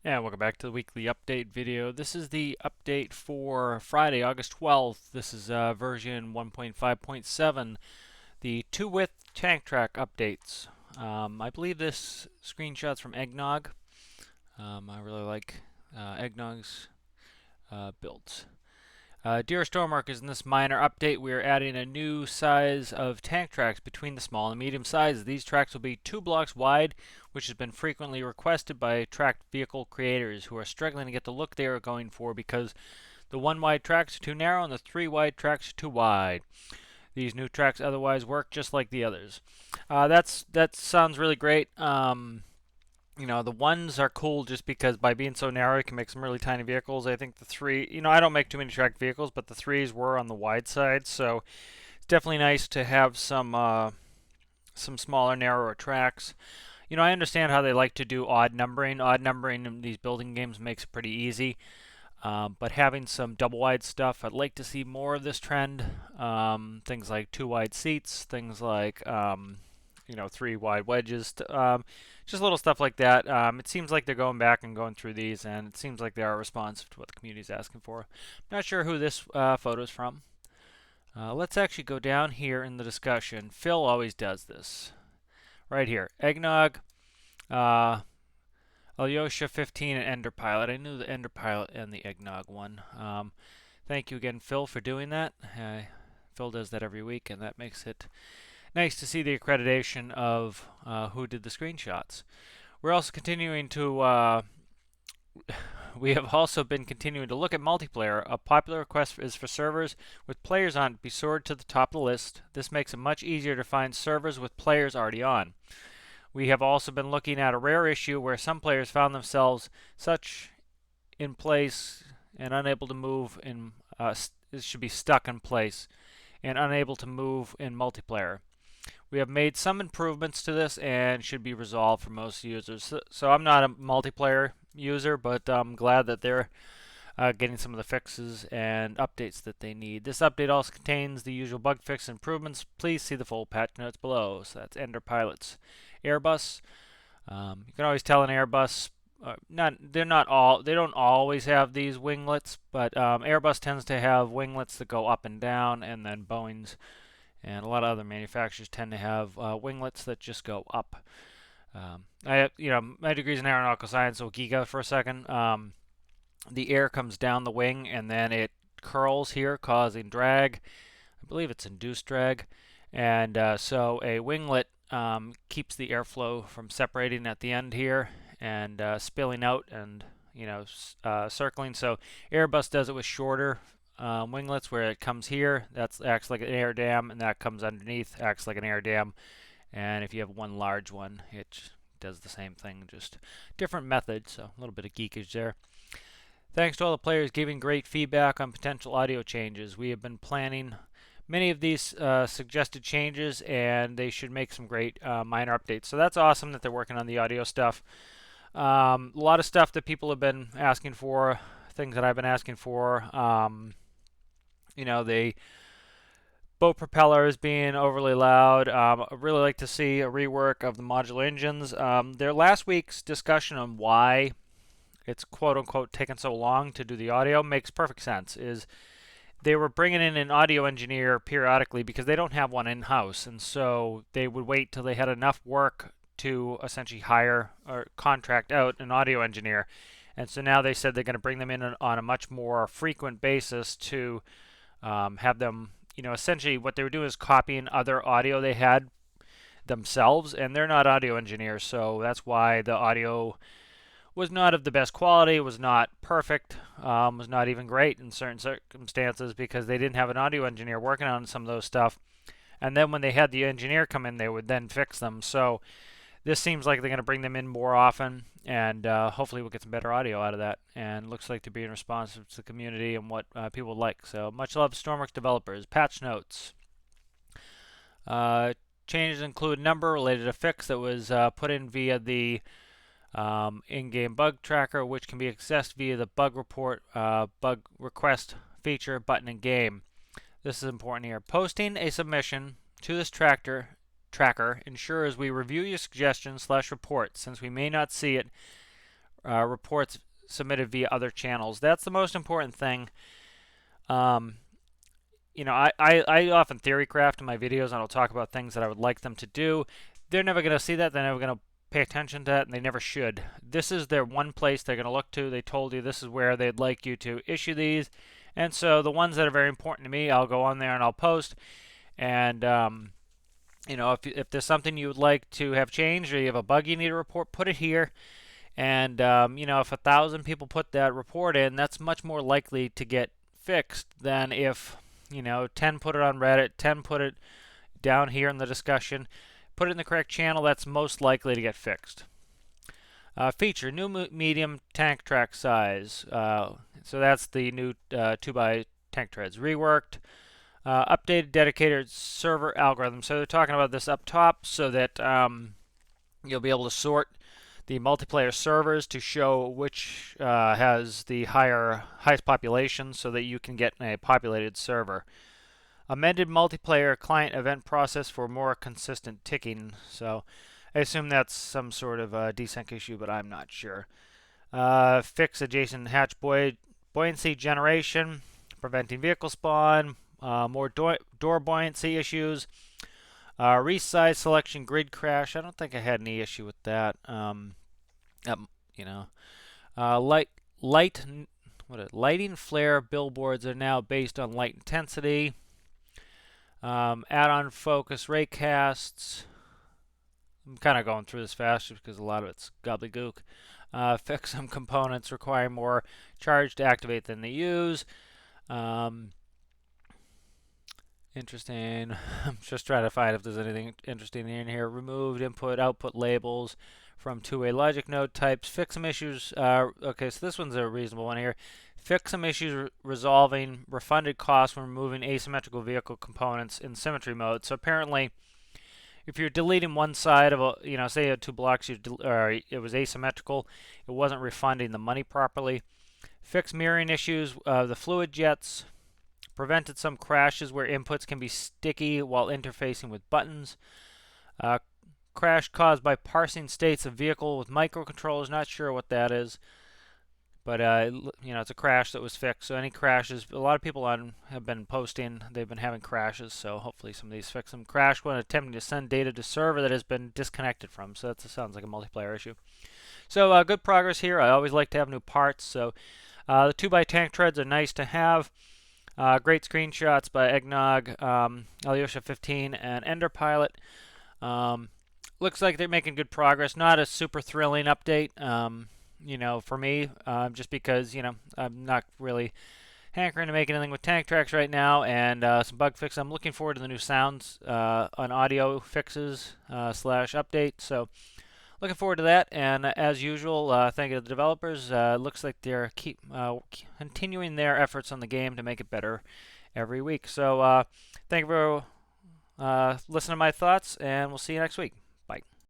And welcome back to the weekly update video. This is the update for Friday, August 12th. This is version 1.5.7, the 2-width tank track updates. I believe this screenshot's from Eggnog. I really like Eggnog's builds. Dear Stormworks, in this minor update, we are adding a new size of tank tracks between the small and medium sizes. These tracks will be 2 blocks wide, which has been frequently requested by tracked vehicle creators who are struggling to get the look they are going for because the 1 wide tracks are too narrow and the 3 wide tracks are too wide. These new tracks otherwise work just like the others. That sounds really great. The ones are cool just because by being so narrow, you can make some really tiny vehicles. I think the 3, I don't make too many tracked vehicles, but the 3s were on the wide side, so it's definitely nice to have some smaller, narrower tracks. I understand how they like to do odd numbering. Odd numbering in these building games makes it pretty easy. But having some double wide stuff, I'd like to see more of this trend. Things like 2 wide seats, things like 3 wide wedges, just little stuff like that. It seems like they're going back and going through these, and it seems like they are responsive to what the community is asking for. I'm not sure who this photo is from. Let's actually go down here in the discussion. Phil always does this. Right here. Eggnog, Alyosha 15, and Ender Pilot. I knew the Ender Pilot and the Eggnog one. Thank you again, Phil, for doing that. Phil does that every week, and that makes it nice to see the accreditation of who did the screenshots. We're also continuing to we have also been continuing to look at multiplayer. A popular request is for servers with players on be sorted to the top of the list. This makes it much easier to find servers with players already on. We have also been looking at a rare issue where some players found themselves such in place and unable to move in it should be stuck in place and unable to move in multiplayer. We have made some improvements to this and should be resolved for most users. So I'm not a multiplayer user, but I'm glad that they're getting some of the fixes and updates that they need. This update also contains the usual bug fix improvements. Please see the full patch notes below. So that's Ender Pilot's Airbus. You can always tell an Airbus. They don't always have these winglets, but Airbus tends to have winglets that go up and down, and then Boeing's and a lot of other manufacturers tend to have winglets that just go up. My degree's in aeronautical science, so we'll geek out for a second. The air comes down the wing and then it curls here, causing drag. I believe it's induced drag, and so a winglet keeps the airflow from separating at the end here and spilling out and circling. So Airbus does it with shorter winglets where it comes here, that acts like an air dam, and that comes underneath, acts like an air dam. And if you have one large one, it does the same thing, just different method. So a little bit of geekage there. Thanks to all the players giving great feedback on potential audio changes. We have been planning many of these suggested changes, and they should make some great minor updates. So that's awesome that they're working on the audio stuff. A lot of stuff that people have been asking for, things that I've been asking for. The boat propellers being overly loud. I really like to see a rework of the modular engines. Their last week's discussion on why it's quote-unquote taken so long to do the audio makes perfect sense. Is they were bringing in an audio engineer periodically because they don't have one in-house, and so they would wait till they had enough work to essentially hire or contract out an audio engineer. And so now they said they're going to bring them in on a much more frequent basis to have them, essentially what they were doing is copying other audio they had themselves, and they're not audio engineers, so that's why the audio was not of the best quality, was not perfect, was not even great in certain circumstances because they didn't have an audio engineer working on some of those stuff. And then when they had the engineer come in, they would then fix them. So this seems like they're going to bring them in more often, and hopefully we'll get some better audio out of that. And it looks like they're being responsive to the community and what people like. So much love, Stormworks developers. Patch notes. Changes include number related to fix that was put in via the in-game bug tracker, which can be accessed via the bug report, bug request feature button in game. This is important here. Posting a submission to this tracker ensures we review your suggestions/reports. Since we may not see it reports submitted via other channels. That's the most important thing. I often theory craft in my videos, and I'll talk about things that I would like them to do. They're never going to see that. They're never going to pay attention to that, and they never should. This is their one place they're going to look to. They told you this is where they'd like you to issue these. And so the ones that are very important to me, I'll go on there and I'll post. And, if there's something you would like to have changed, or you have a bug you need to report, put it here. And, if 1,000 people put that report in, that's much more likely to get fixed than if, 10 put it on Reddit, 10 put it down here in the discussion. Put it in the correct channel, that's most likely to get fixed. Feature, new medium tank track size. So that's the new 2x tank treads. Reworked. Updated dedicated server algorithm. So they're talking about this up top so that you'll be able to sort the multiplayer servers to show which has the highest population so that you can get a populated server. Amended multiplayer client event process for more consistent ticking. So I assume that's some sort of desync issue, but I'm not sure. Fix adjacent hatch buoyancy generation, preventing vehicle spawn, more door buoyancy issues, resize selection grid crash. I don't think I had any issue with that. Lighting flare billboards are now based on light intensity. Add-on focus raycasts. I'm kind of going through this fast because a lot of it's gobbledygook. Fix some components requiring more charge to activate than they use. Interesting. I'm just trying to find if there's anything interesting in here. Removed input-output labels from two-way logic node types. Fix some issues. Okay, so this one's a reasonable one here. Fix some issues resolving refunded costs when removing asymmetrical vehicle components in symmetry mode. So apparently, if you're deleting one side of a, say you had 2 blocks, it was asymmetrical, it wasn't refunding the money properly. Fix mirroring issues of the fluid jets. Prevented some crashes where inputs can be sticky while interfacing with buttons. Crash caused by parsing states of vehicle with microcontrollers. Not sure what that is, but it's a crash that was fixed. So any crashes, a lot of people have been posting, they've been having crashes. So hopefully some of these fix them. Crash when attempting to send data to server that has been disconnected from. So that sounds like a multiplayer issue. So good progress here. I always like to have new parts. So the 2x tank treads are nice to have. Great screenshots by Eggnog, Alyosha 15, and Ender Pilot. Looks like they're making good progress. Not a super thrilling update, for me, just because, I'm not really hankering to make anything with tank tracks right now, and some bug fixes. I'm looking forward to the new sounds on audio fixes / update. So looking forward to that, and as usual, thank you to the developers. Looks like they're continuing their efforts on the game to make it better every week. So thank you for listening to my thoughts, and we'll see you next week.